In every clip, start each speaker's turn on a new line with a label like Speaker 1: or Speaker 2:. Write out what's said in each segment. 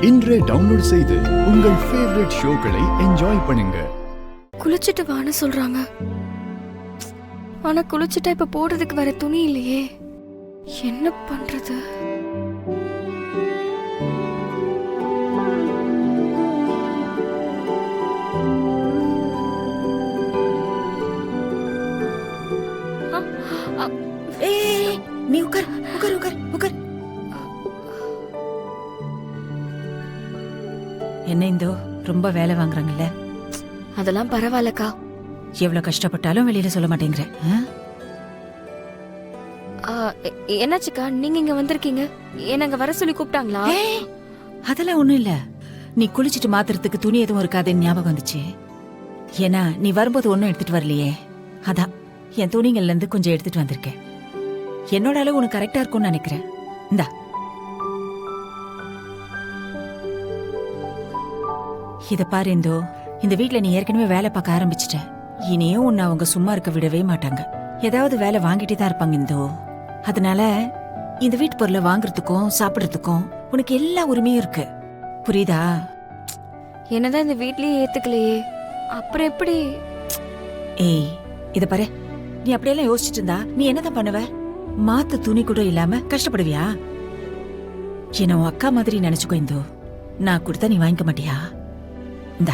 Speaker 1: இன்றே டவுன்லோட் செய்து உங்கள் ஃபேவரட் ஷோக்களை என்ஜாய் பண்ணுங்க.
Speaker 2: குளிச்சிட்டு வான்னு சொல்றாங்க. ஆனா குளிச்சிட்டா இப்ப போடுறதுக்கு வேற துணி இல்லையே, என்ன பண்றது?
Speaker 3: நீ உட்கார் உட்கார் உட்கார் உட்கார். என்ன இந்தோ ரொம்ப வேலை வாங்குறாங்கல்ல?
Speaker 2: அதெல்லாம் பரவாயில்லக்கா.
Speaker 3: எவ்வளவு கஷ்டப்பட்டாலும் வெளியில சொல்ல மாட்டேங்கிற.
Speaker 2: என்னாச்சுக்கா, நீங்க இங்க வந்திருக்கீங்க? என்னங்க வர சொல்லி கூப்பிட்டாங்களா?
Speaker 3: அதெல்லாம் ஒண்ணும் இல்ல. நீ குளிச்சிட்டு மாத்துறதுக்கு துணி எதுவும் இருக்காதுன்னு ஞாபகம் வந்துச்சு. ஏன்னா நீ வரும்போது ஒன்னும் எடுத்துட்டு வரலையே, அதான் என் துணிங்கள்ல இருந்து கொஞ்சம் எடுத்துட்டு வந்திருக்கேன். என்னோட அளவு உனக்கு கரெக்டா இருக்கும்னு நினைக்கிறேன். இந்தா. இத பாரு இந்தோ, இந்த வீட்ல நீ ஏற்கனவே வேலை பார்க்க ஆரம்பிச்சிட்ட. இனியும் உன்னை அவங்க சும்மா இருக்க விடவே மாட்டாங்க. ஏதாவது வேலை வாங்கிட்டே தான் இருப்பாங்க இந்தோ. அதனால இந்த வீட்டு பொருளை வாங்குறதுக்கும் சாப்பிடுறதுக்கும் உனக்கு எல்லா உரிமையும் இருக்கு, புரியுதா?
Speaker 2: என்னதான் இந்த வீட்லயே ஏத்துக்கலையே, அப்புறம் எப்படி?
Speaker 3: ஏய் இத பாரு, நீ அப்படியெல்லாம் யோசிச்சுட்டு இருந்தா நீ என்னதான் பண்ணுவ? மாத்து துணி கூட இல்லாம கஷ்டப்படுவியா? என்ன உன் அக்கா மாதிரி நினைச்சுக்கோ இந்தோ. நான் கொடுத்தா நீ வாங்கிக்க மாட்டியா? இந்தா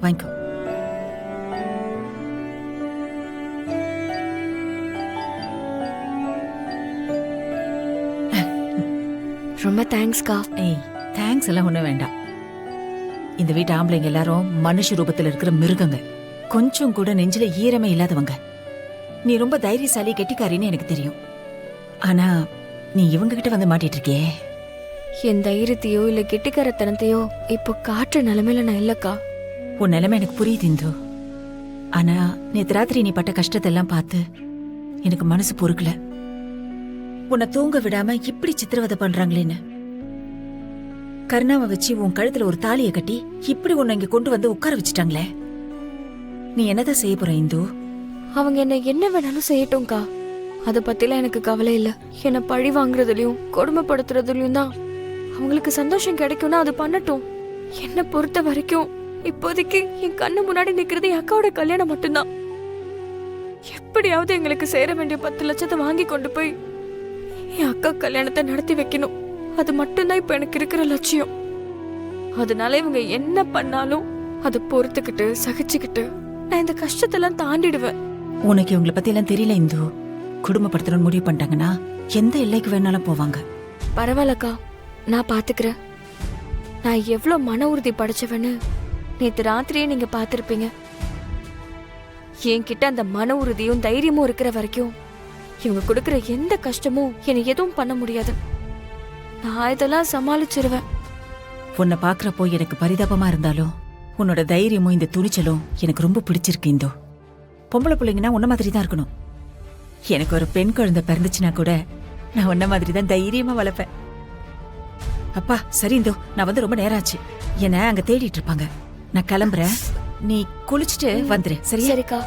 Speaker 3: வாங்கிக்கோ.
Speaker 2: ரொம்ப தேங்க்ஸ்க்கா.
Speaker 3: ஏய் தேங்க்ஸ் எல்லாம் ஒண்ணும் வேண்டாம். இந்த வீட்டு ஆம்பளைங்க எல்லாரும் மனுஷ ரூபத்துல இருக்கிற மிருகங்க, கொஞ்சம் கூட நெஞ்சில ஈரமே இல்லாதவங்க. நீ ரொம்ப தைரியசாலி கெட்டிக்காரின்னு எனக்கு தெரியும். ஆனா நீ இவங்க கிட்ட வந்து மாட்டிட்டு இருக்கியே.
Speaker 2: என் தைரியத்தையோ இல்ல கெட்டிக்காரத்தனத்தையோ இப்போ காட்டுற நிலைமையில நான் இல்லக்கா.
Speaker 3: உன் நிலைமை எனக்கு புரியுது இந்து. ஆனா நேத்து ராத்திரி நீ பட்ட கஷ்டத்தை எல்லாம் பார்த்து எனக்கு மனசு பொறுக்கல. உன்னை தூங்க விடாம இப்படி சித்திரவதை பண்றாங்களேன்னு. கருணாவை வச்சு உன் கழுத்துல ஒரு தாலியை கட்டி இப்படி உன்னை இங்க கொண்டு வந்து உட்கார வச்சுட்டாங்களே. நீ என்னதான் செய்ய போற இந்து?
Speaker 2: அவங்க என்ன வேணாலும் செய்யட்டும்க்கா, அத பத்திலாம் எனக்கு கவலை இல்ல. என்ன பழி வாங்குறதுலயும் கொடுமைப்படுத்துறதுலயும் தான் அவங்களுக்கு சந்தோஷம் கிடைக்கும்னா அது பண்ணட்டும். என்ன பொறுத்த வரைக்கும் இப்போதைக்கு என் கண்ணு முன்னாடி நிக்கிறது என் அக்காவோட கல்யாணம் மட்டும்தான். எப்படியாவது எங்களுக்கு சேர வேண்டிய 10 லட்சத்தை வாங்கி கொண்டு போய் என் அக்கா கல்யாணத்தை நடத்தி வைக்கணும். அது மட்டும்தான் இப்ப எனக்கு இருக்கிற லட்சியம். அதனால இவங்க என்ன பண்ணாலும் அதை பொறுத்துக்கிட்டு சகிச்சுக்கிட்டு நான் இந்த கஷ்டத்தெல்லாம் தாண்டிடுவேன்.
Speaker 3: உனக்கு இவங்களை பத்தி எல்லாம் தெரியல இந்து. குடும்பப்படுத்தணும்னு முடிவு பண்ணிட்டாங்கன்னா எந்த எல்லைக்கு வேணாலும் போவாங்க.
Speaker 2: பரவாயில்லக்கா, நான் பாத்துக்கிறேன். நான் எவ்வளவு மன உறுதி படைச்சவன்னு நேத்து ராத்திரியே நீங்க பாத்திருப்பீங்க. என்கிட்ட அந்த மன உறுதியும் தைரியமும் இருக்கிற வரைக்கும் இவங்க கொடுக்கற எந்த கஷ்டமும் என்னை எதுவும் பண்ண முடியாது. நான் இதெல்லாம் சமாளிச்சிருவேன்.
Speaker 3: உன்னை பாக்குறப்போ எனக்கு பரிதாபமா இருந்தாலும் உன்னோட தைரியமும் இந்த துணிச்சலும் எனக்கு ரொம்ப பிடிச்சிருக்கு இந்தோ. பொம்பளை பிள்ளைங்கன்னா உன்ன மாதிரி தான் இருக்கணும். எனக்கு ஒரு பெண் குழந்தை பிறந்துச்சுன்னா கூட நான் உன்ன மாதிரி தான் தைரியமா வளர்ப்பேன். அப்பா சரி இந்தோ, நான் வந்து ரொம்ப நேரம் ஆச்சு. என்ன அங்க தேடிட்டு இருப்பாங்க. நான் கிளம்புறேன், நீ குளிச்சுட்டு வந்துரு. சரியா?
Speaker 2: சரிக்கா.